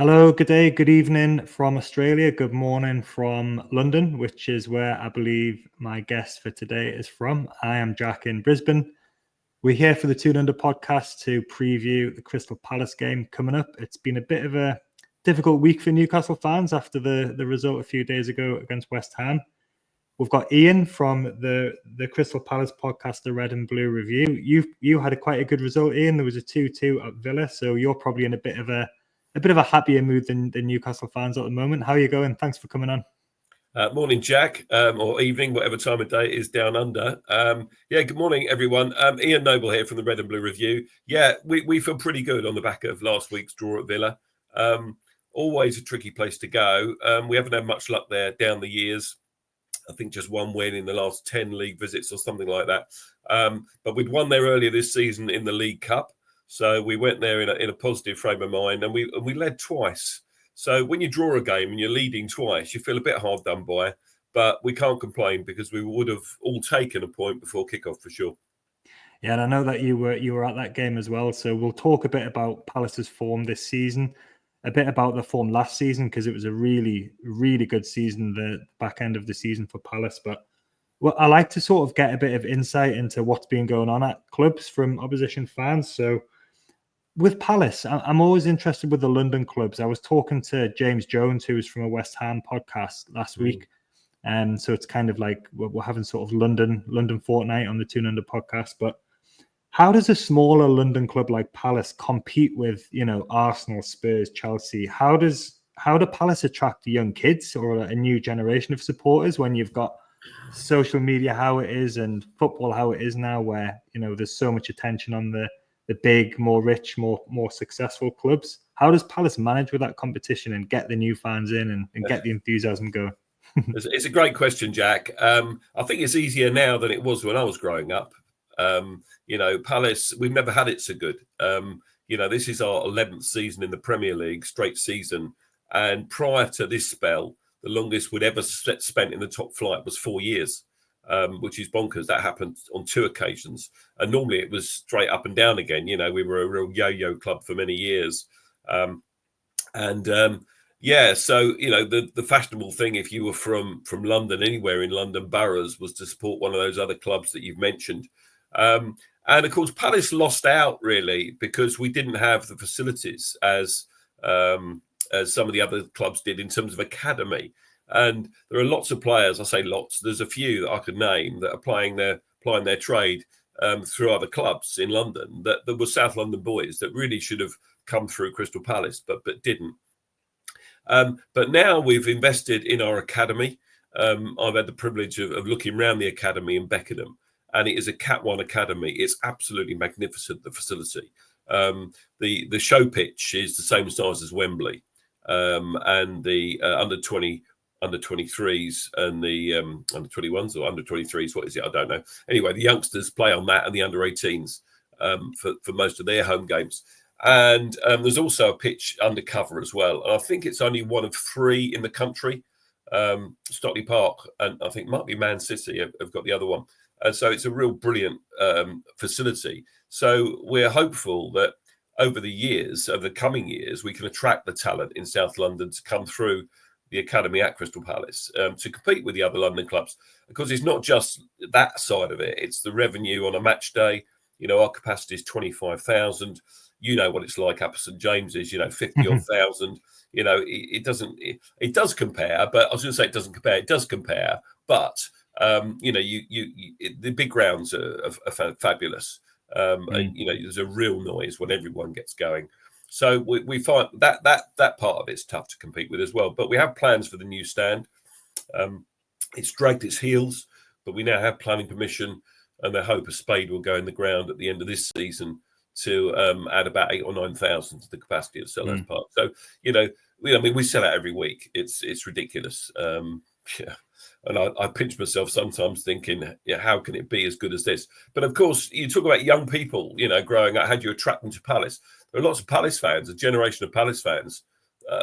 Hello, good day, good evening from Australia, good morning from London, which is where I believe my guest for today is from. I am Jack in Brisbane. We're here for the Tune Under podcast to preview the Crystal Palace game coming up. It's been a bit of a difficult week for Newcastle fans after the result a few days ago against West Ham. We've got Ian from the Crystal Palace podcast, the Red and Blue Review. You had quite a good result, Ian. There was a 2-2 at Villa, so you're probably in a bit of a happier mood than Newcastle fans at the moment. How are you going? Thanks for coming on. Morning, Jack, or evening, whatever time of day it is down under. Good morning, everyone. Ian Noble here from the Red and Blue Review. Yeah, we feel pretty good on the back of last week's draw at Villa. Always a tricky place to go. We haven't had much luck there down the years. I think just one win in the last 10 league visits or something like that. But we'd won there earlier this season in the League Cup. So we went there in a positive frame of mind, and we led twice. So when you draw a game and you're leading twice, you feel a bit hard done by, but we can't complain because we would have all taken a point before kickoff for sure. Yeah, and I know that you were at that game as well. So we'll talk a bit about Palace's form this season, a bit about the form last season, because it was a really, really good season, the back end of the season for Palace. But I like to sort of get a bit of insight into what's been going on at clubs from opposition fans. So with Palace, I'm always interested with the London clubs. I was talking to James Jones, who was from a West Ham podcast last week. And so it's kind of like we're having sort of London fortnight on the Tune Under podcast. But how does a smaller London club like Palace compete with, Arsenal, Spurs, Chelsea? How do Palace attract young kids or a new generation of supporters when you've got social media how it is and football how it is now, where there's so much attention on the big, more rich, more successful clubs? How does Palace manage with that competition and get the new fans in and get the enthusiasm going? It's a great question, Jack. I think it's easier now than it was when I was growing up. Palace, we've never had it so good. This is our 11th season in the Premier League, straight season. And prior to this spell, the longest we'd ever spent in the top flight was 4 years, which is bonkers. That happened on 2 occasions. And normally it was straight up and down again. We were a real yo-yo club for many years. So, the fashionable thing, if you were from London, anywhere in London boroughs, was to support one of those other clubs that you've mentioned. And of course, Palace lost out really because we didn't have the facilities as some of the other clubs did in terms of academy. And there are lots of players. I say lots. There's a few that I could name that are plying their trade through other clubs in London that were South London boys that really should have come through Crystal Palace, but didn't. But now we've invested in our academy. I've had the privilege of looking around the academy in Beckenham, and it is a Cat 1 academy. It's absolutely magnificent, the facility. The show pitch is the same size as Wembley, and the under 23s and the under 21s or under 23s, what is it? I don't know. Anyway, the youngsters play on that and the under 18s for most of their home games. And there's also a pitch undercover as well. And I think it's only one of 3 in the country. Stockley Park, and I think it might be Man City have got the other one. And so it's a real brilliant facility. So we're hopeful that over the coming years, we can attract the talent in South London to come through the academy at Crystal Palace to compete with the other London clubs. Because it's not just that side of it. It's the revenue on a match day. Our capacity is 25,000. You know what it's like up at St James's, 50 odd thousand. It does compare, but I was going to say it doesn't compare. It does compare, but the big grounds are fabulous, and there's a real noise when everyone gets going. So we find that part of it's tough to compete with as well. But we have plans for the new stand. It's dragged its heels, but we now have planning permission, and they hope a spade will go in the ground at the end of this season to add about 8,000 or 9,000 to the capacity of Selhurst Park. So, we sell out every week. It's ridiculous. And I pinch myself sometimes thinking, how can it be as good as this? But of course, you talk about young people, growing up. How do you attract them to Palace? There are lots of Palace fans, a generation of Palace fans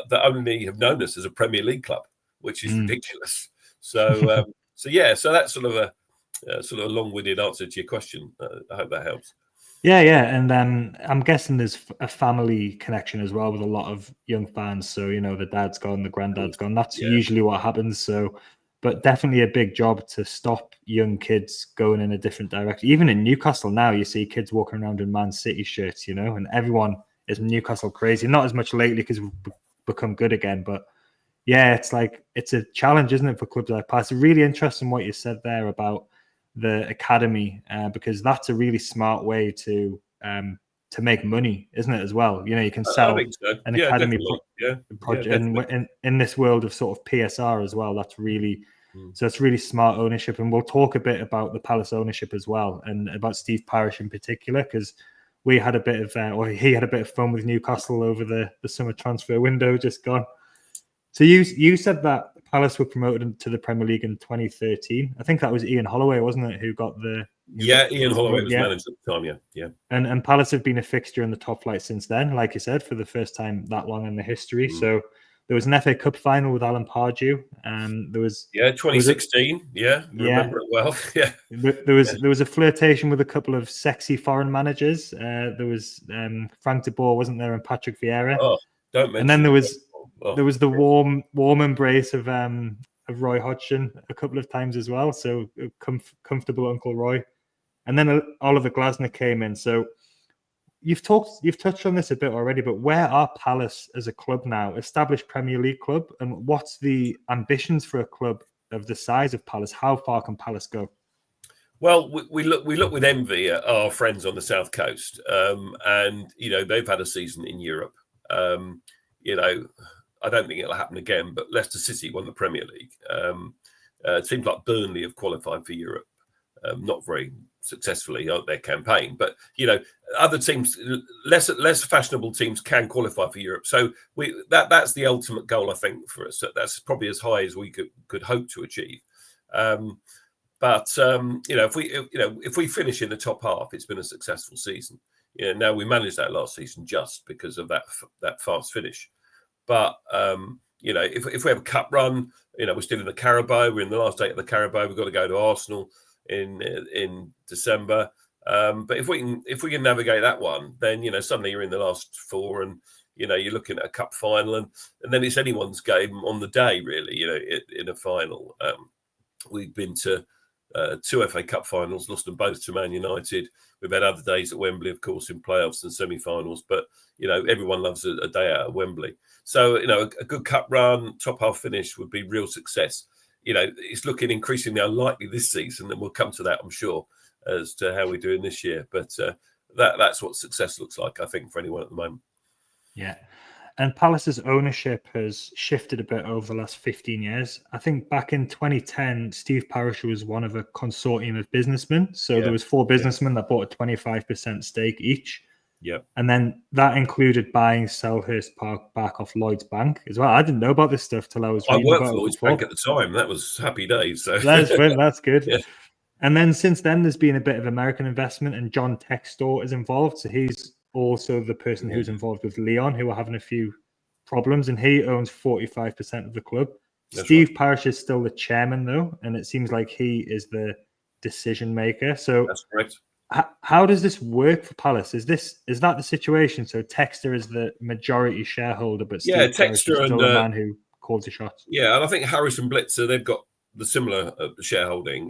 that only have known us as a Premier League club, which is ridiculous. So, so that's sort of a long-winded answer to your question. I hope that helps. Yeah, and I'm guessing there's a family connection as well with a lot of young fans. So the dad's gone, the granddad's gone. That's Yeah. usually what happens. So, but definitely a big job to stop young kids going in a different direction. Even in Newcastle now, you see kids walking around in Man City shirts, and everyone is Newcastle crazy. Not as much lately because we've become good again, but yeah, it's a challenge, isn't it, for clubs like Palace? It's really interesting what you said there about the academy, because that's a really smart way to make money, isn't it? As well, you can set I up think so. an Yeah, academy definitely. Yeah, project, and definitely. in this world of sort of PSR as well, that's really Mm. so it's really smart ownership. And we'll talk a bit about the Palace ownership as well, and about Steve Parish in particular, because we had a bit of, or he had a bit of fun with Newcastle over the summer transfer window just gone. So you said that Palace were promoted to the Premier League in 2013. I think that was Ian Holloway, wasn't it, who got the Yeah, Ian first Holloway promoted? was Yeah, manager at the time. Yeah. and Palace have been a fixture in the top flight since then, like you said, for the first time that long in the history. Mm. So there was an FA Cup final with Alan Pardew. There was 2016. Yeah, yeah. remember it well. Yeah. There was a flirtation with a couple of sexy foreign managers. There was Frank de Boer, wasn't there, and Patrick Vieira. Oh, don't And then mention it. Oh, there was the warm embrace of Roy Hodgson a couple of times as well. So comfortable Uncle Roy, and then Oliver Glasner came in. So you've touched on this a bit already, but where are Palace as a club now, established Premier League club, and what's the ambitions for a club of the size of Palace? How far can Palace go? Well, we look with envy at our friends on the south coast, and they've had a season in Europe. I don't think it'll happen again, but Leicester City won the Premier League. It seems like Burnley have qualified for Europe, not very successfully on their campaign, but other teams, less fashionable teams, can qualify for Europe. So that's the ultimate goal, I think, for us. That's probably as high as we could hope to achieve. But if we finish in the top half, it's been a successful season. Now we managed that last season just because of that fast finish. But if we have a cup run, we're still in the Carabao. We're in the last 8 of the Carabao. We've got to go to Arsenal in December. But if we can navigate that one, then suddenly you're in the last 4, and you're looking at a cup final, and then it's anyone's game on the day, really. In a final, we've been to 2 FA Cup finals, lost them both to Man United. We've had other days at Wembley, of course, in playoffs and semi-finals. But everyone loves a day out at Wembley. So a good cup run, top half finish would be real success. It's looking increasingly unlikely this season, and we'll come to that, I'm sure, as to how we're doing this year. But that's what success looks like, I think, for anyone at the moment. Yeah. And Palace's ownership has shifted a bit over the last 15 years. I think back in 2010, Steve Parish was one of a consortium of businessmen. So there was 4 businessmen that bought a 25% stake each. Yeah. And then that included buying Selhurst Park back off Lloyd's Bank as well. I didn't know about this stuff till I was reading worked about for it Lloyd's before. Bank at the time. That was happy days. So that's good. Yeah. And then since then, there's been a bit of American investment, and John Textor is involved. So he's also the person who's involved with Leon, who are having a few problems, and he owns 45% of the club. That's Steve right. Parish is still the chairman, though, and it seems like he is the decision maker. So that's correct. How does this work for Palace? Is that the situation? So Textor is the majority shareholder, but Steve Parish is Textor still the man who calls the shots. Yeah, and I think Harris and Blitzer, they've got the similar shareholding.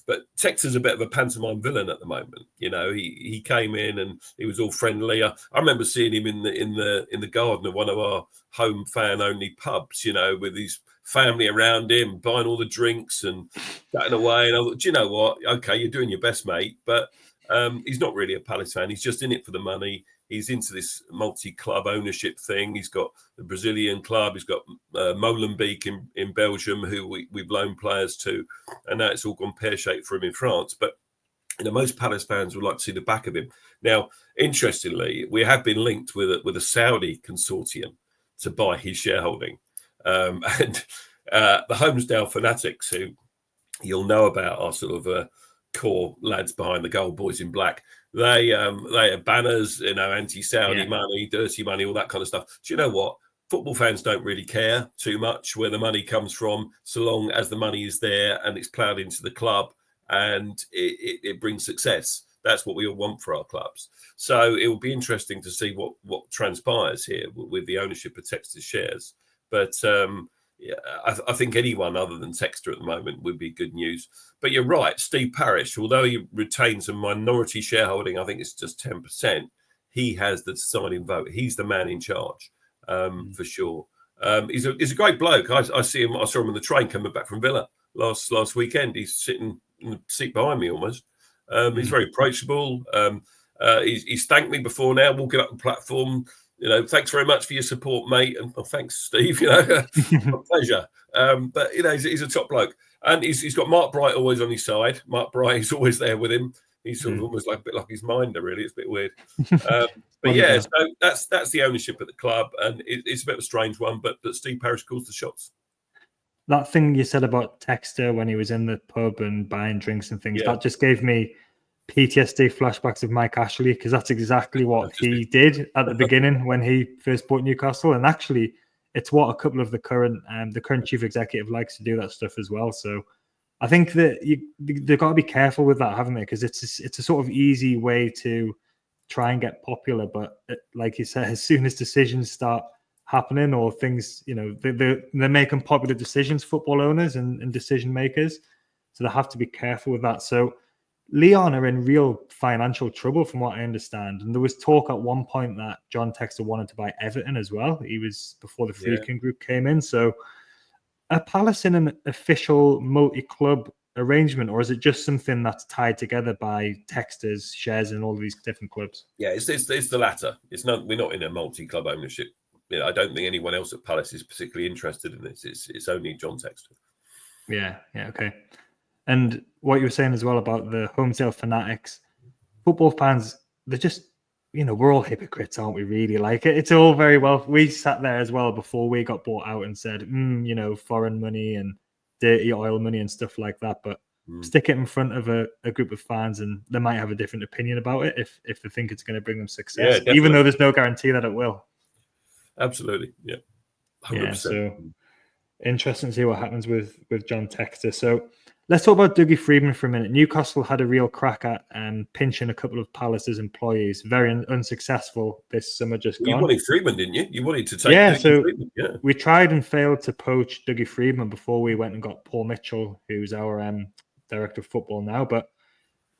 But Textor's a bit of a pantomime villain at the moment. He came in and he was all friendly. I remember seeing him in the garden of one of our home fan only pubs. With his family around him, buying all the drinks and chatting away. And I thought, do you know what? Okay, you're doing your best, mate. But he's not really a Palace fan. He's just in it for the money. He's into this multi-club ownership thing. He's got the Brazilian club. He's got Molenbeek in Belgium, who we've loaned players to, and now it's all gone pear-shaped for him in France. But most Palace fans would like to see the back of him. Now, interestingly, we have been linked with a Saudi consortium to buy his shareholding, and the Holmesdale fanatics, who you'll know about, are sort of core lads behind the goal, boys in black. They have banners, anti-Saudi money, dirty money, all that kind of stuff. Do you know what? Football fans don't really care too much where the money comes from, so long as the money is there and it's ploughed into the club and it brings success. that's what we all want for our clubs. So it will be interesting to see what transpires here with the ownership of Textor's shares. But yeah, I think anyone other than Textor at the moment would be good news. But you're right, Steve Parish, although he retains a minority shareholding, I think it's just 10%, he has the deciding vote. He's the man in charge, for sure. He's a great bloke. I saw him on the train coming back from Villa last weekend. He's sitting in the seat behind me almost. He's very approachable. He's thanked me before now, walking up the platform. Thanks very much for your support, mate. And thanks, Steve. My pleasure. But he's a top bloke, and he's got Mark Bright always on his side. Mark Bright is always there with him. He's sort of almost like a bit like his minder, really. It's a bit weird. But yeah, so that's the ownership at the club, and it's a bit of a strange one. But Steve Parish calls the shots. That thing you said about Textor when he was in the pub and buying drinks and things, that just gave me PTSD flashbacks of Mike Ashley, because that's exactly what he did at the beginning when he first bought Newcastle. And actually, it's what a couple of the current chief executive likes to do, that stuff as well. So I think that they've got to be careful with that, haven't they? Because it's a sort of easy way to try and get popular. But like you said, as soon as decisions start happening or things, they're making popular decisions, football owners and decision makers. So they have to be careful with that. So Leon are in real financial trouble from what I understand. And there was talk at one point that John Textor wanted to buy Everton as well. He was before the Friedkin group came in. So are Palace in an official multi-club arrangement, or is it just something that's tied together by Textor's shares in all of these different clubs? Yeah, it's the latter. We're not in a multi-club ownership. I don't think anyone else at Palace is particularly interested in this. It's only John Textor. Yeah, okay. And what you were saying as well about the home sale fanatics, football fans, they're just, we're all hypocrites, aren't we, really? Like, it's all very well. We sat there as well before we got bought out and said, foreign money and dirty oil money and stuff like that. But stick it in front of a group of fans and they might have a different opinion about it if they think it's going to bring them success, even though there's no guarantee that it will. Absolutely, yeah. 100%. Yeah, so interesting to see what happens with John Textor. So let's talk about Dougie Freedman for a minute. Newcastle had a real crack at pinching a couple of Palace's employees. Very unsuccessful this summer just gone. You wanted Freedman, didn't you? You wanted to take Dougie Freedman. Yeah. We tried and failed to poach Dougie Freedman before we went and got Paul Mitchell, who's our director of football now. But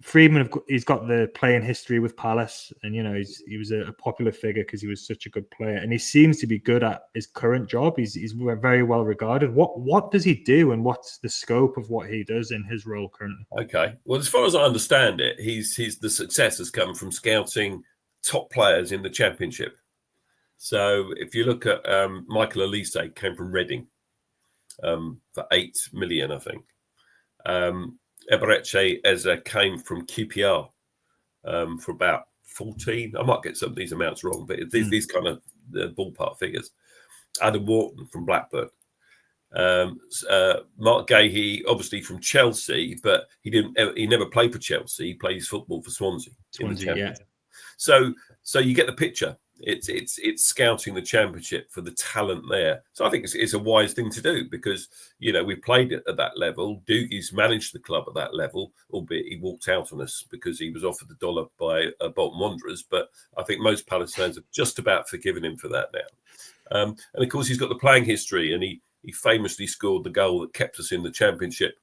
Freedman, he's got the playing history with Palace, and he was a popular figure because he was such a good player, and he seems to be good at his current job. He's very well regarded. What does he do, and what's the scope of what he does in his role currently? Okay, well, as far as I understand it, the success has come from scouting top players in the Championship. So if you look at Michael Elise, came from Reading for 8 million, I think. Eberechi Eze came from QPR for about 14. I might get some of these amounts wrong, but these kind of ballpark figures. Adam Wharton from Blackburn. Marc Guehi, obviously from Chelsea, but he never played for Chelsea. He plays football for Swansea. Yeah. So you get the picture. It's scouting the Championship for the talent there. So I think it's a wise thing to do because we played it at that level. Dougie's managed the club at that level, albeit he walked out on us because he was offered the dollar by Bolton Wanderers. But I think most Palace fans have just about forgiven him for that now. And of course he's got the playing history, and he famously scored the goal that kept us in the Championship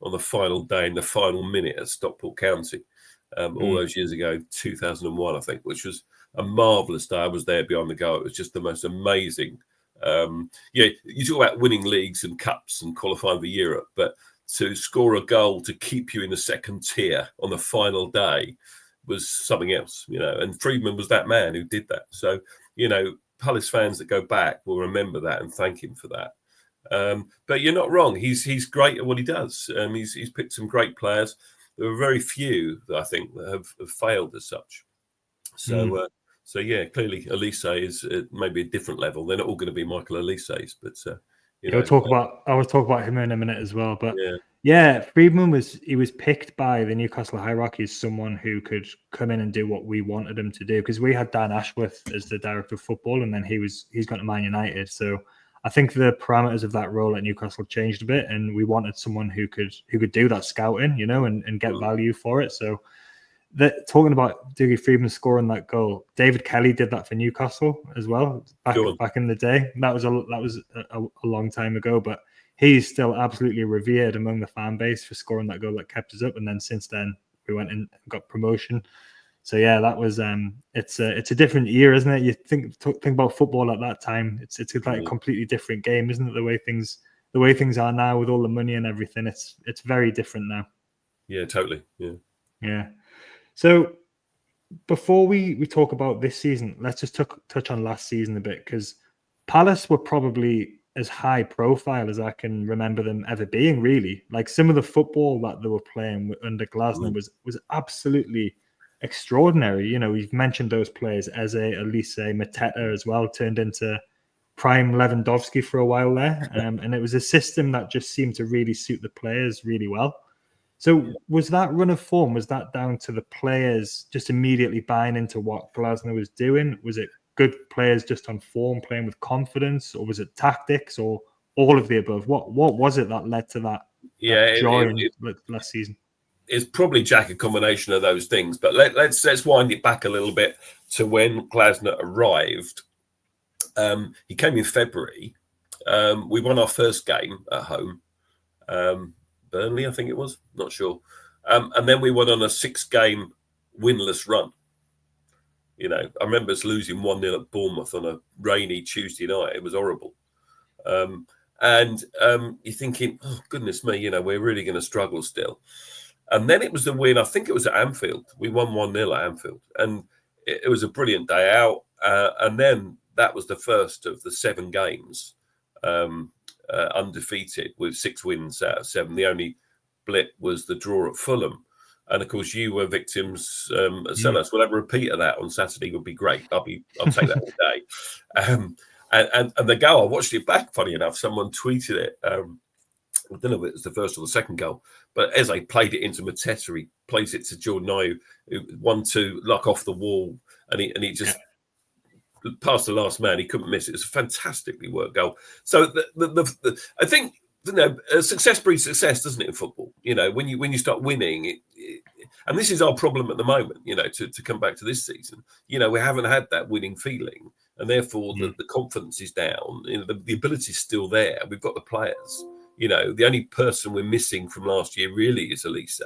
on the final day in the final minute at Stockport County all those years ago, 2001, I think, which was a marvellous day. I was there behind the goal. It was just the most amazing. You talk about winning leagues and cups and qualifying for Europe, but to score a goal to keep you in the second tier on the final day was something else, and Freedman was that man who did that. So, Palace fans that go back will remember that and thank him for that. But you're not wrong. He's great at what he does. He's picked some great players. There are very few that I think that have failed as such. So, clearly Elise is maybe a different level. They're not all going to be Michael Elise's, but I will talk about him in a minute as well. But Freedman was picked by the Newcastle hierarchy as someone who could come in and do what we wanted him to do, because we had Dan Ashworth as the director of football, and then he's gone to Man United. So I think the parameters of that role at Newcastle changed a bit, and we wanted someone who could do that scouting, and get value for it. So talking about Dougie Freedman scoring that goal, David Kelly did that for Newcastle as well back in the day. That was a long time ago, but he's still absolutely revered among the fan base for scoring that goal that kept us up. And then since then, we went and got promotion. So yeah, that was it's a different year, isn't it? You think about football at that time. It's like a completely different game, isn't it? The way things are now with all the money and everything, it's very different now. Yeah, totally. Yeah. So before we talk about this season, let's just touch on last season a bit, because Palace were probably as high profile as I can remember them ever being, really. Like, some of the football that they were playing under Glasner was absolutely extraordinary. You know, we've mentioned those players, Eze, Elise, Mateta as well, turned into prime Lewandowski for a while there. And it was a system that just seemed to really suit the players really well. So was that run of form, was that down to the players just immediately buying into what Glasner was doing? Was it good players just on form, playing with confidence, or was it tactics, or all of the above? What was it that led to that joy last season? It's probably, Jack, a combination of those things. But let's wind it back a little bit to when Glasner arrived. He came in February. We won our first game at home. Burnley, I think it was, not sure. And then we went on a 6-game winless run. You know, I remember us losing 1-0 at Bournemouth on a rainy Tuesday night. It was horrible. And you're thinking, oh, goodness me, you know, we're really going to struggle still. And then it was the win, I think it was at Anfield. We won 1-0 at Anfield. And it was a brilliant day out. And then that was the first of the 7 games undefeated with 6 wins out of 7. The only blip was the draw at Fulham. And of course, you were victims at Selhurst. We'll have a repeat of that on Saturday. Would be great. I'll take that all day. And the goal, I watched it back. Funny enough, someone tweeted it. I don't know if it was the first or the second goal, but Eze played it into Mateta. He plays it to Jordan Ayew, who 1-2 luck off the wall, and he just past the last man. He couldn't miss it. It's a fantastically worked goal. So I think, you know, success breeds success, doesn't it, in football? You know, when you start winning, and this is our problem at the moment. You know, to come back to this season, you know, we haven't had that winning feeling, and therefore the confidence is down. You know, the ability is still there. We've got the players. You know, the only person we're missing from last year really is Elise.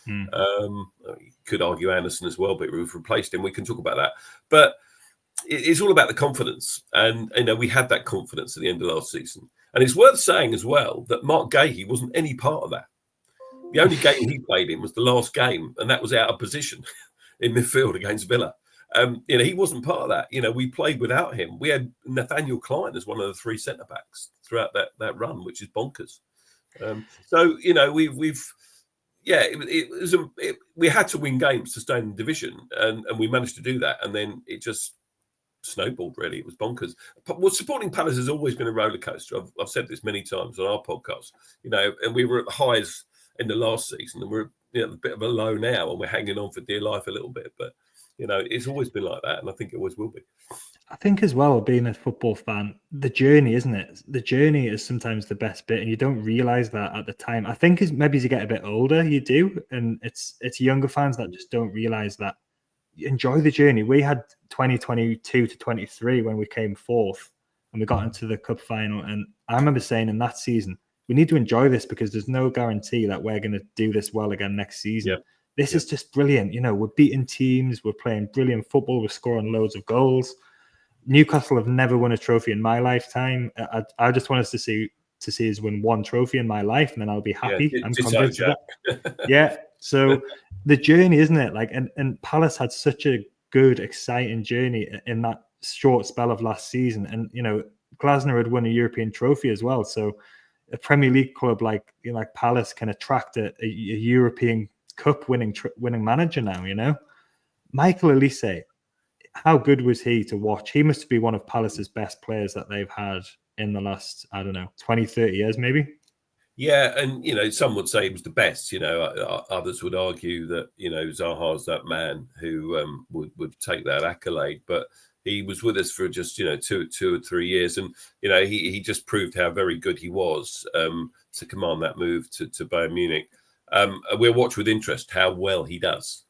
You could argue Anderson as well, but we've replaced him. We can talk about that, but it's all about the confidence, and you know, we had that confidence at the end of last season. And it's worth saying as well that Marc Guehi wasn't any part of that. The only game he played in was the last game, and that was out of position in midfield against Villa. You know, he wasn't part of that. You know, we played without him. We had Nathaniel Klein as one of the 3 centre backs throughout that run, which is bonkers. So you know, we had to win games to stay in the division, and we managed to do that. And then it just snowballed, really. It was bonkers. Well, supporting Palace has always been a roller coaster. I've said this many times on our podcast, you know, and we were at the highs in the last season, and we're, you know, a bit of a low now, and we're hanging on for dear life a little bit. But you know, it's always been like that, and I think it always will be. I think as well, being a football fan, the journey, isn't it? The journey is sometimes the best bit, and you don't realize that at the time. I think maybe as you get a bit older, you do, and it's younger fans that just don't realize that. Enjoy the journey. We had 2022 to 23 when we came 4th and we got into the cup final. And I remember saying in that season, we need to enjoy this because there's no guarantee that we're going to do this well again next season. This is just brilliant. You know, we're beating teams, we're playing brilliant football, we're scoring loads of goals. Newcastle have never won a trophy in my lifetime. I just want us to see us win 1 trophy in my life, and then I'll be happy. I'm convinced of that. Yeah. So the journey, isn't it? Like, and Palace had such a good, exciting journey in that short spell of last season. And, you know, Glasner had won a European trophy as well. So a Premier League club like Palace can attract a European Cup winning manager now, you know. Michael Elise, how good was he to watch? He must be one of Palace's best players that they've had in the last, I don't know, 20, 30 years maybe. Yeah, and you know, some would say he was the best. You know, others would argue that, you know, Zaha's that man who would take that accolade. But he was with us for just, you know, two or 3 years, and you know, he just proved how very good he was to command that move to Bayern Munich. We'll watch with interest how well he does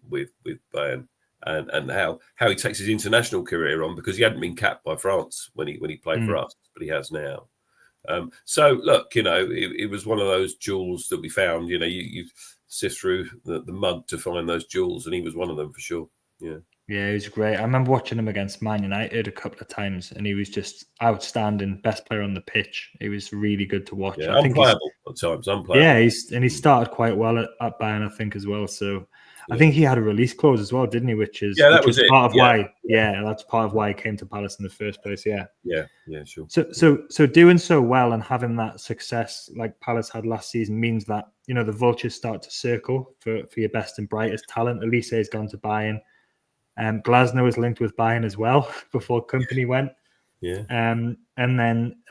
with Bayern, and how he takes his international career on, because he hadn't been capped by France when he played for us, but he has now. So look, it was one of those jewels that we found. You sift through the mud to find those jewels, and he was one of them for sure. Yeah, he was great. I remember watching him against Man United a couple of times, and he was just outstanding, best player on the pitch. He was really good to watch. Yeah, unplayable at times, unplayable. Yeah, he started quite well at Bayern, I think, as well. So I think he had a release clause as well, didn't he? Which was part of why. Yeah, that's part of why he came to Palace in the first place. Yeah, sure. So doing so well and having that success like Palace had last season means that the vultures start to circle for your best and brightest talent. Elise has gone to Bayern. Glasner was linked with Bayern as well before Company went. Yeah. And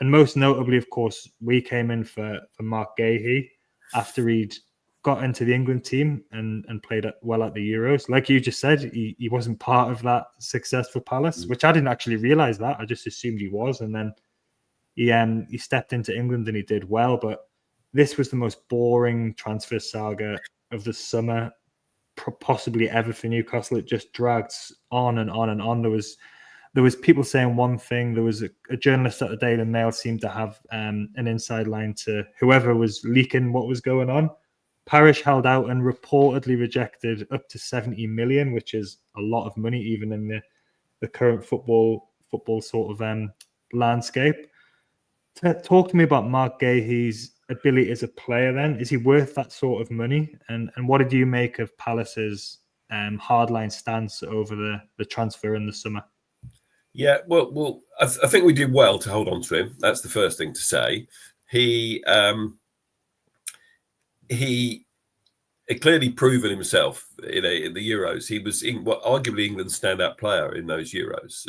most notably, of course, we came in for Marc Guehi after he'd got into the England team and played well at the Euros. Like you just said, he wasn't part of that success for Palace, which I didn't actually realise that. I just assumed he was. And then he stepped into England and he did well. But this was the most boring transfer saga of the summer, possibly ever for Newcastle. It just dragged on and on and on. There was people saying one thing. There was a journalist at the Daily Mail seemed to have an inside line to whoever was leaking what was going on. Parish held out and reportedly rejected up to 70 million, which is a lot of money even in the current football sort of landscape. Talk to me about Marc Guehi's ability as a player then. Is he worth that sort of money? And what did you make of Palace's hardline stance over the transfer in the summer? Yeah, well, I think we did well to hold on to him. That's the first thing to say. He had clearly proven himself in the Euros. He was arguably England's standout player in those Euros.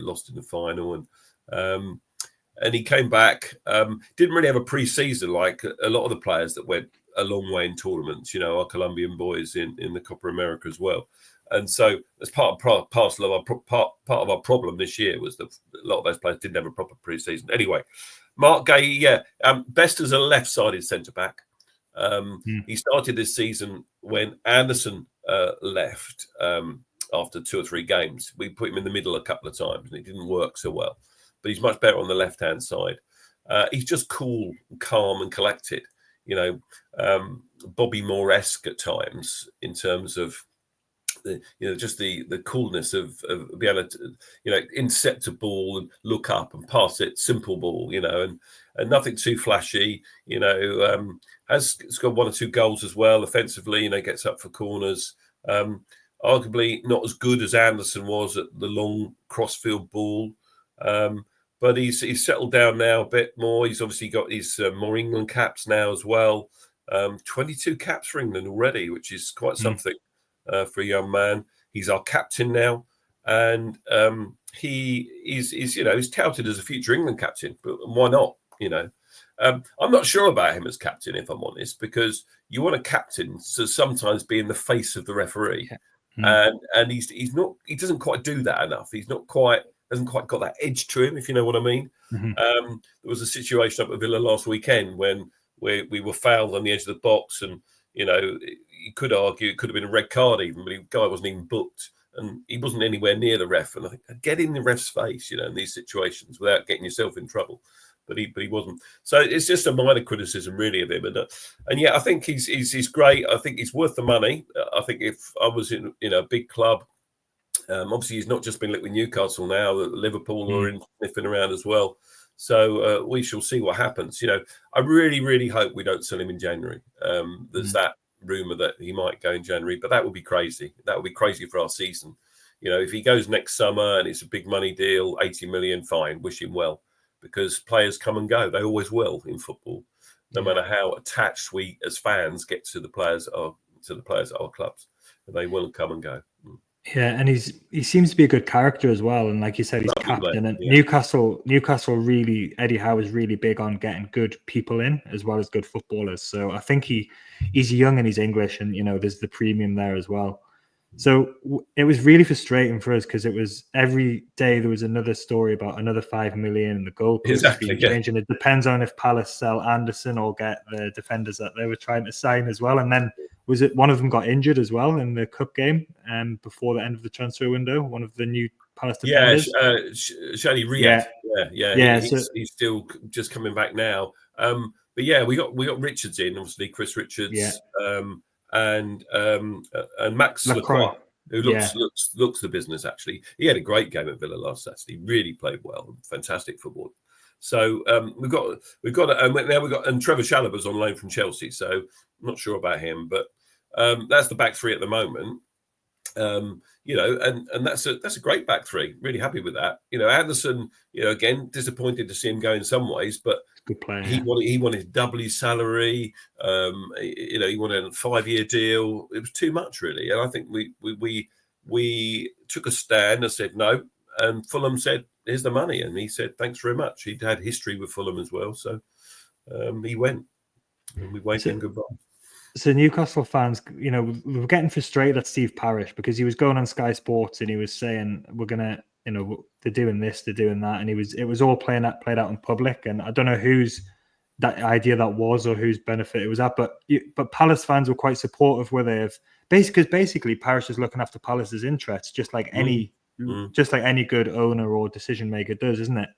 Lost in the final, and he came back. Didn't really have a pre-season like a lot of the players that went a long way in tournaments. Our Colombian boys in the Copa America as well. And so, as part of our problem this year was that a lot of those players didn't have a proper pre-season. Anyway, Marc Guehi, best as a left-sided centre back. He started this season when Anderson left after 2 or 3 games. We put him in the middle a couple of times, and it didn't work so well. But he's much better on the left-hand side. He's just cool, calm, and collected. Bobby Moore-esque at times in terms of just the coolness of being able to intercept a ball and look up and pass it, simple ball, and nothing too flashy. Has got 1 or 2 goals as well offensively. Gets up for corners. Arguably not as good as Anderson was at the long crossfield ball. But he's settled down now a bit more. He's obviously got his more England caps now as well. 22 caps for England already, which is quite something for a young man. He's our captain now, and he is he's touted as a future England captain. But why not? I'm not sure about him as captain, if I'm honest, because you want a captain to sometimes be in the face of the referee, and he's not. He doesn't quite do that enough. Hasn't quite got that edge to him, if you know what I mean. There was a situation up at Villa last weekend when we were fouled on the edge of the box, and you could argue it could have been a red card even, but the guy wasn't even booked, and he wasn't anywhere near the ref. And I think, get in the ref's face, in these situations without getting yourself in trouble. But he wasn't. So it's just a minor criticism, really, of him. And yeah, I think he's great. I think he's worth the money. I think if I was in a big club. Obviously, he's not just been linked with Newcastle now. Liverpool are sniffing around as well. So we shall see what happens. I really, really hope we don't sell him in January. There's that rumour that he might go in January, but that would be crazy. That would be crazy for our season. If he goes next summer and it's a big money deal, 80 million, fine, wish him well, because players come and go. They always will in football, no matter how attached we as fans get to the players at our clubs. They will come and go. Yeah, and he seems to be a good character as well. And like you said, he's captain. And Newcastle really, Eddie Howe is really big on getting good people in as well as good footballers. So I think he's young and he's English, and there's the premium there as well. So it was really frustrating for us because it was every day there was another story about another 5 million and the goalposts being changed. And it depends on if Palace sell Anderson or get the defenders that they were trying to sign as well. And then was it one of them got injured as well in the cup game before the end of the transfer window? One of the new Palace defenders. Shadi Riyad. He's still just coming back now. But yeah, we got Richards in, obviously Chris Richards, and Max Lacroix, who looks the business. Actually, he had a great game at Villa last Saturday. Really played well, fantastic football. So we've got and Trevor Chalobah's on loan from Chelsea. So I'm not sure about him, but that's the back three at the moment. You know, and that's a great back three. Really happy with that. You know, Anderson, you know, again disappointed to see him go in some ways, but good player. He wanted double his salary. You know, he wanted a 5-year deal. It was too much, really. And I think we took a stand and said no. And Fulham said, "Here's the money," and he said, "Thanks very much." He'd had history with Fulham as well, so he went. And we waved him goodbye. So Newcastle fans, you know, we were getting frustrated at Steve Parish because he was going on Sky Sports and he was saying, "We're gonna, you know, they're doing this, they're doing that," and it was all played out in public. And I don't know whose that idea that was or whose benefit it was at, but Palace fans were quite supportive, were they? Basically Parish is looking after Palace's interests, just like any good owner or decision maker does, isn't it?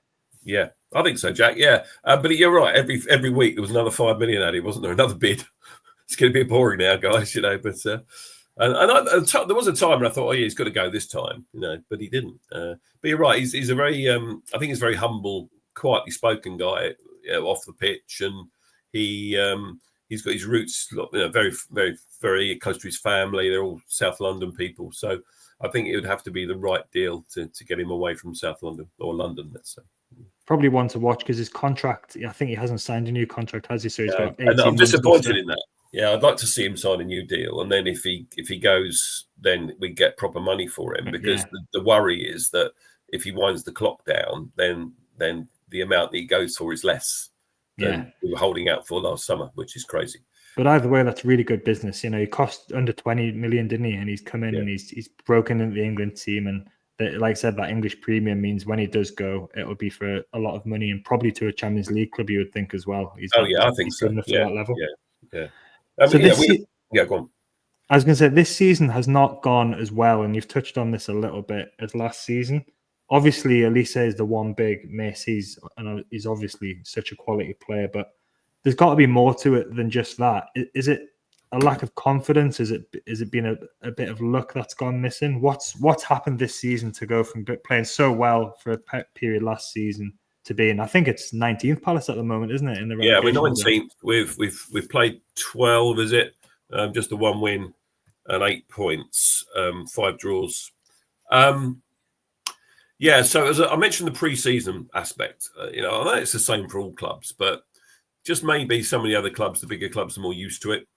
Yeah, I think so, Jack. Yeah, but you're right. Every week there was another 5 million added, wasn't there? Another bid. It's getting a bit boring now, guys. You know, but there was a time when I thought, oh yeah, he's got to go this time. You know, but he didn't. But you're right. He's a very, I think he's a very humble, quietly spoken guy, you know, off the pitch, and he's got his roots, you know, very, very, very close to his family. They're all South London people, so I think it would have to be the right deal to get him away from South London or London, let's say. Probably one to watch because his contract, I think he hasn't signed a new contract, has he? So he's got 18 and I'm months disappointed in that. Yeah, I'd like to see him sign a new deal, and then if he goes, then we get proper money for him. Because the worry is that if he winds the clock down, then the amount that he goes for is less than we were holding out for last summer, which is crazy. But either way, that's really good business. You know, he cost under 20 million, didn't he? And he's come in and he's broken into the England team, and like I said, that English premium means when he does go, it will be for a lot of money and probably to a Champions League club, you would think as well. I think so. Good enough for that level. Yeah. So go on. I was going to say this season has not gone as well, and you've touched on this a little bit, as last season. Obviously, Elise is the one big miss. He's obviously such a quality player, but there's got to be more to it than just that. Is it a lack of confidence? Is it been a bit of luck that's gone missing? What's happened this season to go from playing so well for a period last season to being, I think it's 19th Palace at the moment, isn't it? We're 19th. We've played 12, is it? Just the one win and 8 points, 5 draws. So as I mentioned, the pre-season aspect, you know, I know it's the same for all clubs, but just maybe some of the other clubs, the bigger clubs, are more used to it.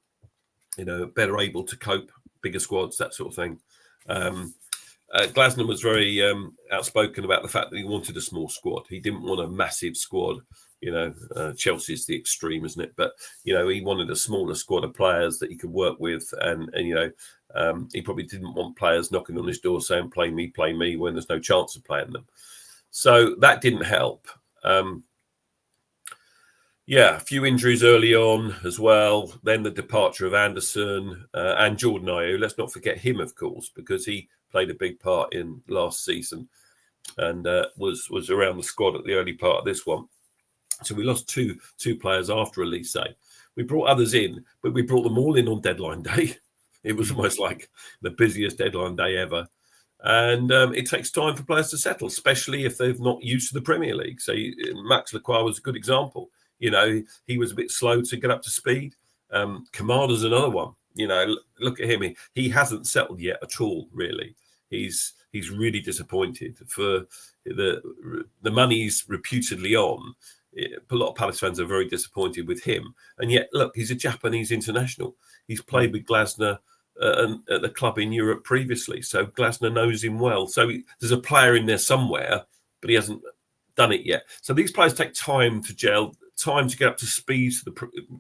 You know, better able to cope, bigger squads, that sort of thing. Glasner was very outspoken about the fact that he wanted a small squad. He didn't want a massive squad. You know, Chelsea's the extreme, isn't it? But, you know, he wanted a smaller squad of players that he could work with. And you know, he probably didn't want players knocking on his door saying, play me, when there's no chance of playing them. So that didn't help. A few injuries early on as well. Then the departure of Anderson and Jordan Ayew. Let's not forget him, of course, because he played a big part in last season and was around the squad at the early part of this one. So we lost two players after Elise. We brought others in, but we brought them all in on deadline day. It was almost like the busiest deadline day ever. And it takes time for players to settle, especially if they're not used to the Premier League. So Max Lacroix was a good example. You know, he was a bit slow to get up to speed. Kamada's another one. You know, look at him. He hasn't settled yet at all, really. He's really disappointed for the money he's reputedly on. A lot of Palace fans are very disappointed with him. And yet, look, he's a Japanese international. He's played with Glasner at the club in Europe previously. So Glasner knows him well. So there's a player in there somewhere, but he hasn't done it yet. So these players take time to gel, time to get up to speed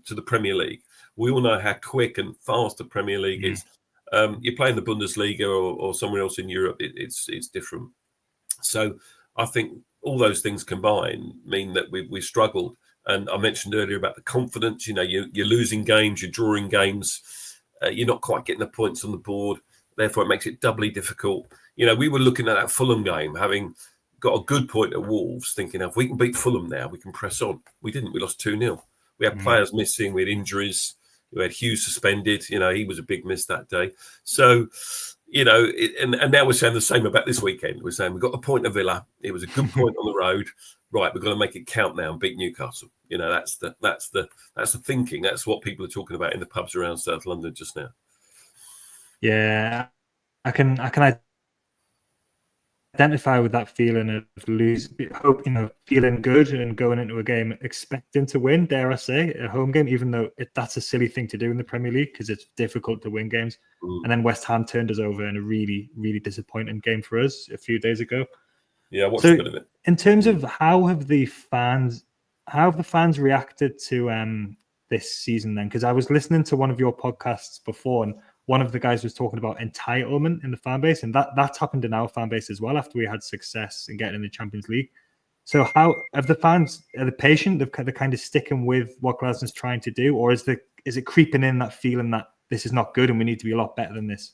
to the Premier League. We all know how quick and fast the Premier League is. You're playing the Bundesliga or somewhere else in Europe, it's different. So I think all those things combined mean that we've struggled. And I mentioned earlier about the confidence. You know, you're losing games, you're drawing games, You're not quite getting the points on the board. Therefore, it makes it doubly difficult. We were looking at that Fulham game, having got a good point at Wolves, thinking if we can beat Fulham now, we can press on. We didn't. We lost 2-0. We had players missing. We had injuries. We had Hughes suspended. He was a big miss that day. So, and now we're saying the same about this weekend. We're saying we got the point of Villa. It was a good point on the road. Right, we've got to make it count now and beat Newcastle. That's the thinking. That's what people are talking about in the pubs around South London just now. Yeah, I can identify with that feeling of feeling good and going into a game expecting to win, dare I say, a home game, even though that's a silly thing to do in the Premier League because it's difficult to win games. And then West Ham turned us over in a really, really disappointing game for us a few days ago. Yeah, I watched a bit of it. In terms of how have the fans reacted to this season then? Because I was listening to one of your podcasts before, and one of the guys was talking about entitlement in the fan base, and that's happened in our fan base as well after we had success in getting in the Champions League. So how have the fans, are they patient? They're kind of sticking with what Glasner's trying to do, or is it creeping in that feeling that this is not good and we need to be a lot better than this?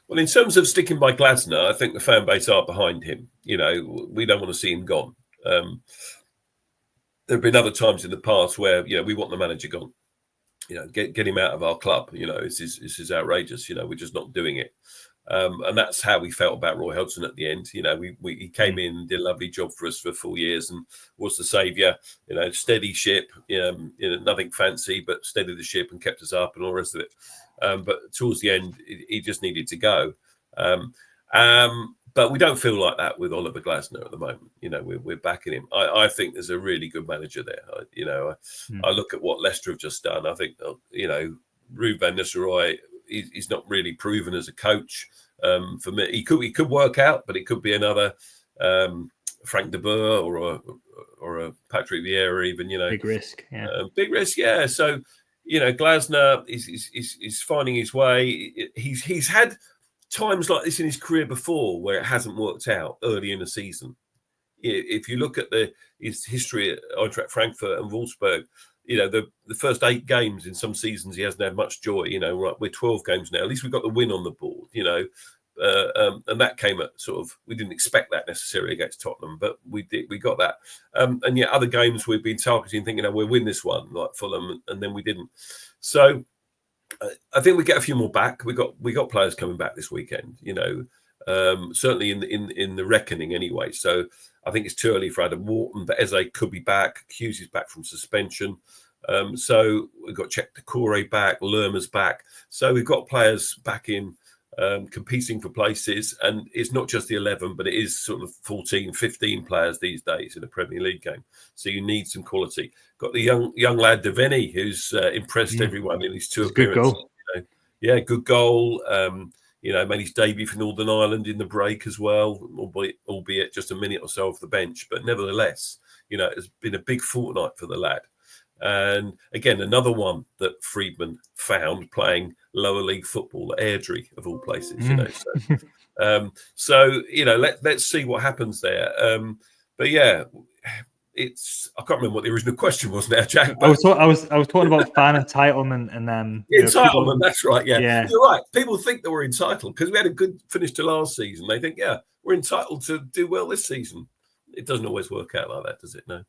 Well, in terms of sticking by Glasner, I think the fan base are behind him. We don't want to see him gone. There have been other times in the past where we want the manager gone. Get him out of our club. This is outrageous. We're just not doing it. And that's how we felt about Roy Hodgson at the end. He came in and did a lovely job for us for 4 years and was the saviour. Steady ship. Nothing fancy, but steadied the ship and kept us up and all the rest of it. But towards the end, he just needed to go. But we don't feel like that with Oliver Glasner at the moment. We're backing him. I think there's a really good manager there. I look at what Leicester have just done. I think, Ruud van Nistelrooy, he's not really proven as a coach. For me, he could work out, but it could be another Frank de Boer or a Patrick Vieira even. Big risk, yeah. Big risk, yeah. So, Glasner is finding his way. He's had times like this in his career before where it hasn't worked out early in the season. If you look at his history at Eintracht Frankfurt and Wolfsburg, the first 8 games in some seasons he hasn't had much joy. Right, we're 12 games now. At least we've got the win on the board. And that came at we didn't expect that necessarily against Tottenham, but we got that. And yet other games we've been targeting, thinking, we'll win this one, like Fulham, and then we didn't. So I think we get a few more back. We got players coming back this weekend. Certainly in the reckoning anyway. So I think it's too early for Adam Wharton, but Eze could be back. Hughes is back from suspension. So we've got Czech Decore back, Lerma's back. So we've got players back in competing for places. And it's not just the 11, but it is 14, 15 players these days in a Premier League game. So you need some quality. Got the young lad, Devaney, who's impressed everyone in his 2 appearances. Good goal. Good goal. Made his debut for Northern Ireland in the break as well, albeit just a minute or so off the bench. But nevertheless, it's been a big fortnight for the lad. And again, another one that Friedman found playing lower league football at Airdrie, of all places. Let's see what happens there. But yeah, I can't remember what the original question was now, Jack. I was talking about fan entitlement and then entitlement. That's right. Yeah, you're right. People think that we're entitled because we had a good finish to last season. They think, we're entitled to do well this season. It doesn't always work out like that, does it? No.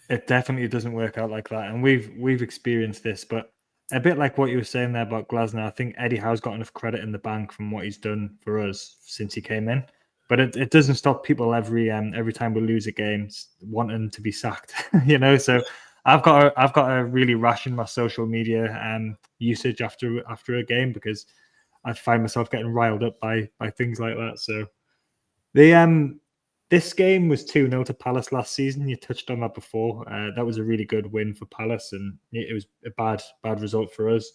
It definitely doesn't work out like that, and we've experienced this. But a bit like what you were saying there about Glasner, I think Eddie Howe's got enough credit in the bank from what he's done for us since he came in. But it doesn't stop people every time we lose a game wanting to be sacked, So I've got to really ration my social media usage after a game because I find myself getting riled up by things like that. So this game was 2-0 to Palace last season. You touched on that before. That was a really good win for Palace, and it was a bad result for us.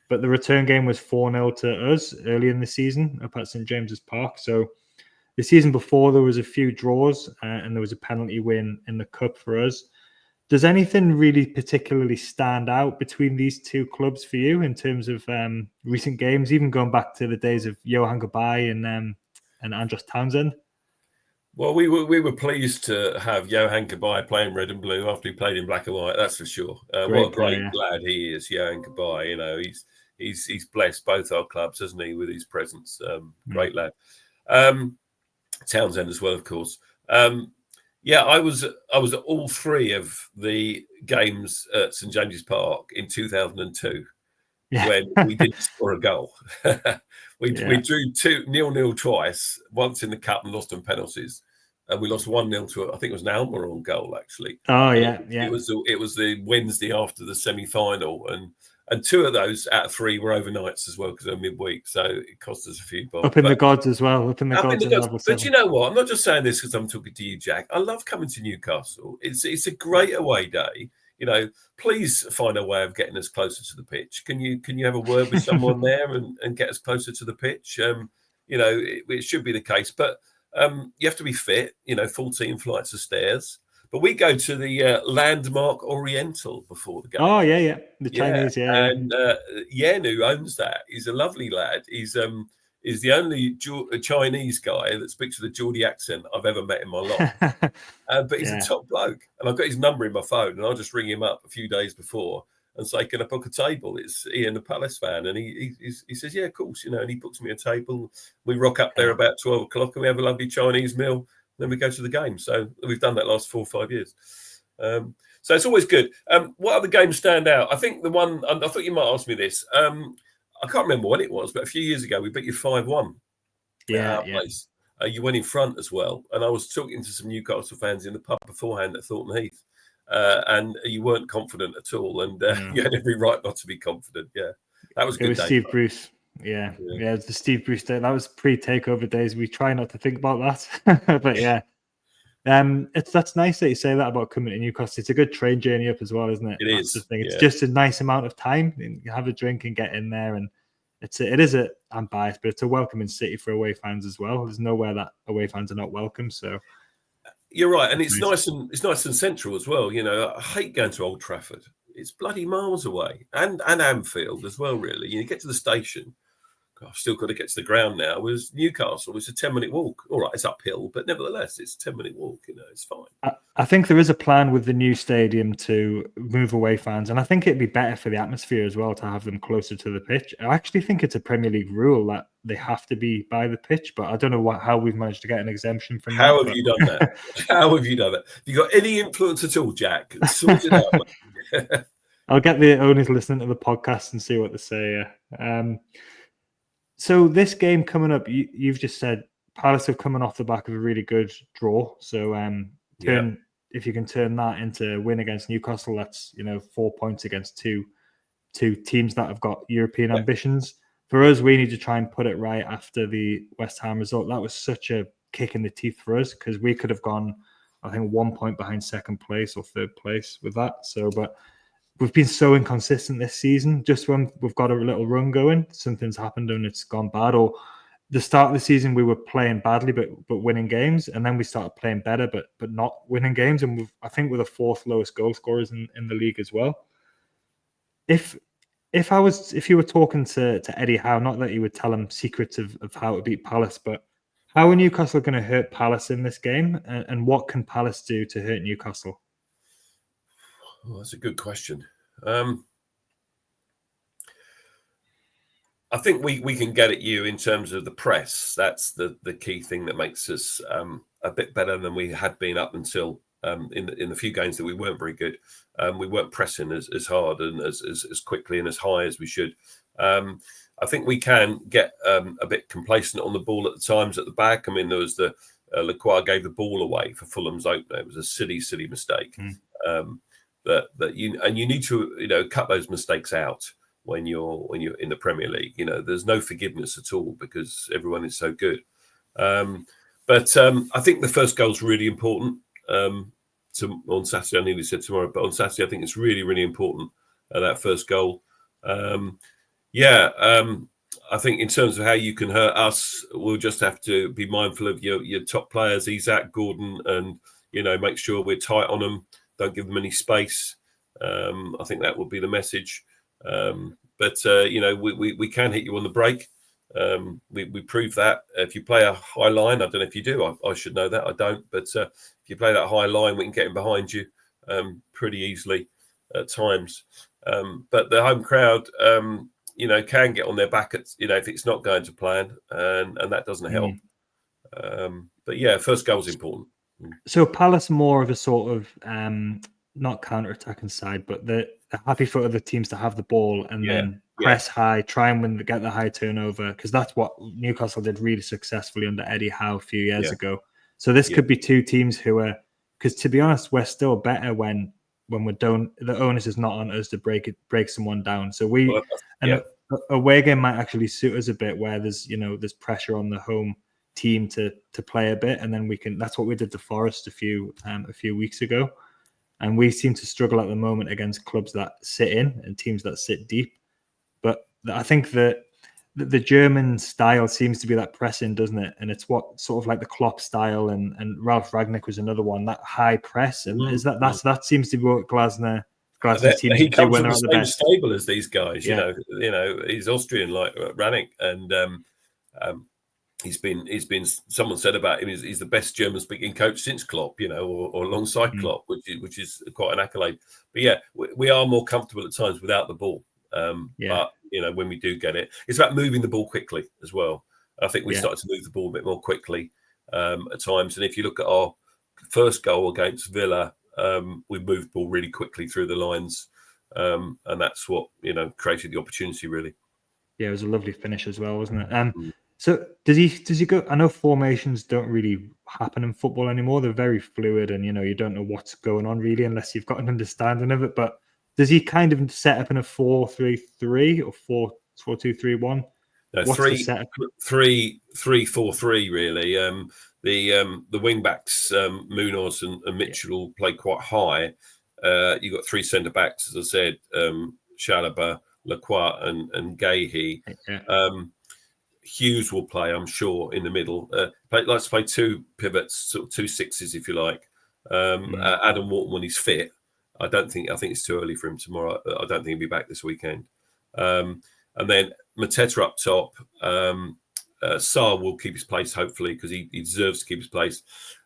But the return game was 4-0 to us early in the season up at St James's Park. So the season before, there was a few draws and there was a penalty win in the cup for us. Does anything really particularly stand out between these two clubs for you in terms of recent games, even going back to the days of Johan Gabai and Andros Townsend? Well, we were pleased to have Johan Gabai playing red and blue after he played in black and white. That's for sure. What a great lad he is, Johan Gabai. he's blessed both our clubs, hasn't he, with his presence? Great lad. Townsend as well, of course. Yeah, I was at all three of the games at St James's Park in 2002 when we didn't score a goal. We drew 2-0 twice, once in the cup and lost on penalties. And we lost 1-0 to, I think it was an Alma on goal, actually. Oh, yeah. It was the Wednesday after the semi-final. And two of those out of three were overnights as well because they were midweek. So it cost us a few bob. Up in the gods as well. Up in the gods. But you know what? I'm not just saying this because I'm talking to you, Jack. I love coming to Newcastle. It's a great away day. You know, please find a way of getting us closer to the pitch. Can you have a word with someone there and get us closer to the pitch? You know, it should be the case. But you have to be fit, 14 flights of stairs. But we go to the Landmark Oriental before the game. Oh, yeah. The Chinese, And Yenu owns that. He's a lovely lad. He's the only Chinese guy that speaks with a Geordie accent I've ever met in my life. But he's a top bloke. And I've got his number in my phone, and I'll just ring him up a few days before and say, can I book a table? It's Ian, the Palace fan. And he says, yeah, of course, and he books me a table. We rock up there about 12 o'clock and we have a lovely Chinese meal. Then we go to the game. So we've done that last 4 or 5 years. So it's always good. What other games stand out? I think the one, I thought you might ask me this. I can't remember when it was, but a few years ago, we beat you 5-1 at our place. You went in front as well. And I was talking to some Newcastle fans in the pub beforehand at Thornton Heath. And you weren't confident at all. And you had every right not to be confident. Yeah, that was good. It was Steve Bruce. Yeah, it was the Steve Bruce day. That was pre-takeover days. We try not to think about that. But yeah. That's nice that you say that about coming to Newcastle. It's a good train journey up as well, isn't it? That's the thing. It's just a nice amount of time. You have a drink and get in there, and I'm biased, but it's a welcoming city for away fans as well. There's nowhere that away fans are not welcome. So you're right, and it's nice and central as well. I hate going to Old Trafford. It's bloody miles away, and Anfield as well. Really, you get to the station. I've still got to get to the ground now. Whereas Newcastle, it's a 10-minute walk. All right, it's uphill, but nevertheless, it's a 10-minute walk. It's fine. I think there is a plan with the new stadium to move away fans, and I think it'd be better for the atmosphere as well to have them closer to the pitch. I actually think it's a Premier League rule that they have to be by the pitch, but I don't know how we've managed to get an exemption from that. How have you done that? How have you done that? Have you got any influence at all, Jack? Sort it out. I'll get the owners listening to the podcast and see what they say. So this game coming up, you've just said Palace are coming off the back of a really good draw. So if you can turn that into a win against Newcastle, that's 4 points against two teams that have got European ambitions. For us, we need to try and put it right after the West Ham result. That was such a kick in the teeth for us because we could have gone, I think, 1 point behind second place or third place with that. But we've been so inconsistent this season. Just when we've got a little run going, something's happened and it's gone bad. Or the start of the season, we were playing badly but winning games, and then we started playing better but not winning games. And I think we're the fourth lowest goal scorers in the league as well. If you were talking to Eddie Howe, not that you would tell him secrets of how to beat Palace, but how are Newcastle going to hurt Palace in this game, and what can Palace do to hurt Newcastle? Well, that's a good question. I think we can get at you in terms of the press. That's the key thing that makes us a bit better than we had been up until in the few games that we weren't very good. We weren't pressing as hard and as quickly and as high as we should. I think we can get a bit complacent on the ball at the times at the back. I mean, there was the Lacroix gave the ball away for Fulham's opener. It was a silly mistake. That you need to cut those mistakes out when you're in the Premier League. There's no forgiveness at all because everyone is so good. But I think the first goal is really important. On Saturday, I nearly said tomorrow, but on Saturday, I think it's really, really important that first goal. I think in terms of how you can hurt us, we'll just have to be mindful of your top players, Isak, Gordon, and make sure we're tight on them. Don't give them any space. I think that would be the message. But we can hit you on the break. We prove that. If you play a high line, I don't know if you do. I should know that. I don't. But if you play that high line, we can get in behind you pretty easily at times. But the home crowd, can get on their back at if it's not going to plan, and that doesn't help. But yeah, first goal is important. So Palace more of a sort of not counter-attacking side, but they're happy for other teams to have the ball and then press high, try and get the high turnover, because that's what Newcastle did really successfully under Eddie Howe a few years ago. So this could be two teams who are, because to be honest, we're still better when the onus is not on us to break someone down. So away game might actually suit us a bit, where there's pressure on the home team to play a bit, and then we can. That's what we did to Forest a few weeks ago, and we seem to struggle at the moment against clubs that sit in and teams that sit deep. But I think that the German style seems to be that pressing, doesn't it? And it's what sort of like the Klopp style, and Ralph Rangnick was another one, that high press, and that seems to be what Glasner's team he comes from the the same best stable as these guys. He's Austrian like Rangnick, and he's been. Someone said about him he's the best German-speaking coach since Klopp, or alongside Klopp, which is quite an accolade. But yeah, we are more comfortable at times without the ball. But when we do get it, it's about moving the ball quickly as well. I think we started to move the ball a bit more quickly at times. And if you look at our first goal against Villa, we moved the ball really quickly through the lines, and that's what created the opportunity really. Yeah, it was a lovely finish as well, wasn't it? So does he go? I know formations don't really happen in football anymore. They're very fluid, and you don't know what's going on really unless you've got an understanding of it. But does he kind of set up in a 4-3-3 or 4-2-3-1? No, what's the setup? 3-4-3 really. The wing backs Munoz and Mitchell play quite high. You've got three centre backs, as I said, Chalobah, Lacroix, and Guehi. Hughes will play, I'm sure, in the middle. Likes to play two pivots, sort of 2 6s, if you like. Adam Wharton, when he's fit, I think it's too early for him tomorrow. I don't think he'll be back this weekend. And then Mateta up top. Sarr will keep his place, hopefully, because he deserves to keep his place.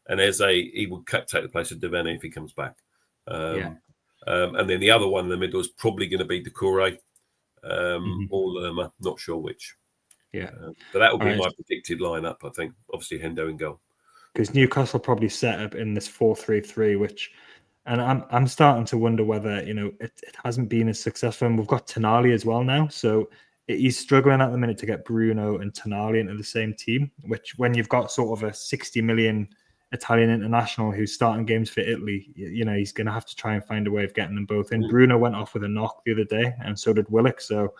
And he will take the place of Devaney if he comes back. And then the other one in the middle is probably going to be Doucouré or Lerma, not sure which. But that will be my predicted lineup, I think. Obviously, Hendo in goal. Because Newcastle probably set up in this 4-3-3, which, and I'm starting to wonder whether it hasn't been as successful. And we've got Tonali as well now, so he's struggling at the minute to get Bruno and Tonali into the same team. Which, when you've got sort of a 60 million Italian international who's starting games for Italy, he's going to have to try and find a way of getting them both in. Bruno went off with a knock the other day, and so did Willock. So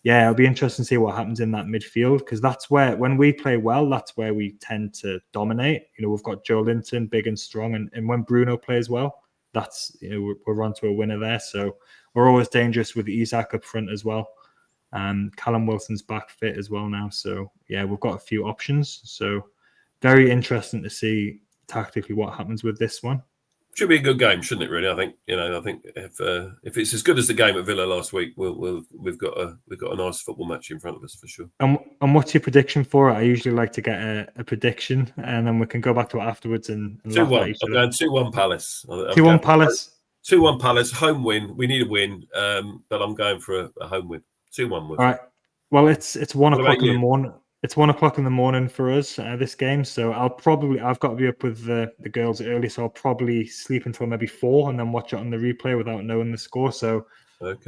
yeah, it'll be interesting to see what happens in that midfield, because that's where, when we play well, that's where we tend to dominate. We've got Joe Linton, big and strong, and when Bruno plays well, that's we're onto a winner there. So we're always dangerous with Isak up front as well. Callum Wilson's back fit as well now, so yeah, we've got a few options. So very interesting to see tactically what happens with this one. Should be a good game, shouldn't it? Really, I think if it's as good as the game at Villa last week, we've got a nice football match in front of us for sure. And what's your prediction for it? I usually like to get a prediction, and then we can go back to it afterwards and 2-1. I'm going 2-1 Palace. 2-1 Palace. 2-1 Palace. Home win. We need a win, but I'm going for a home win. 2-1. All right. Well, it's 1 o'clock in the morning. It's 1 o'clock in the morning for us, this game. So I've got to be up with the girls early, so I'll probably sleep until maybe 4 and then watch it on the replay without knowing the score. So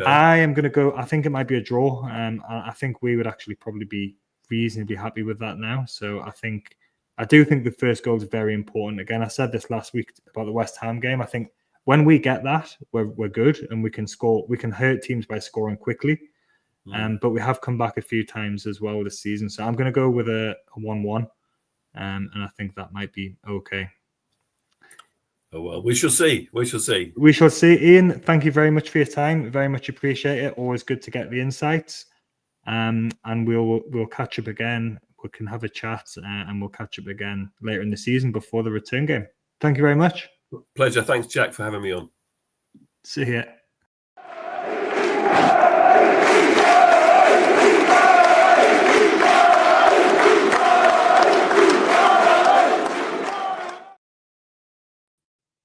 I am going to go, I think it might be a draw. I think we would actually probably be reasonably happy with that now. So I do think the first goal is very important. Again, I said this last week about the West Ham game. I think when we get that, we're good, and we can score. We can hurt teams by scoring quickly. But we have come back a few times as well this season. So I'm going to go with a 1-1. And I think that might be okay. Oh, well, we shall see. We shall see. Ian, thank you very much for your time. Very much appreciate it. Always good to get the insights. And we'll catch up again. We can have a chat, and we'll catch up again later in the season before the return game. Thank you very much. Pleasure. Thanks, Jack, for having me on. See ya.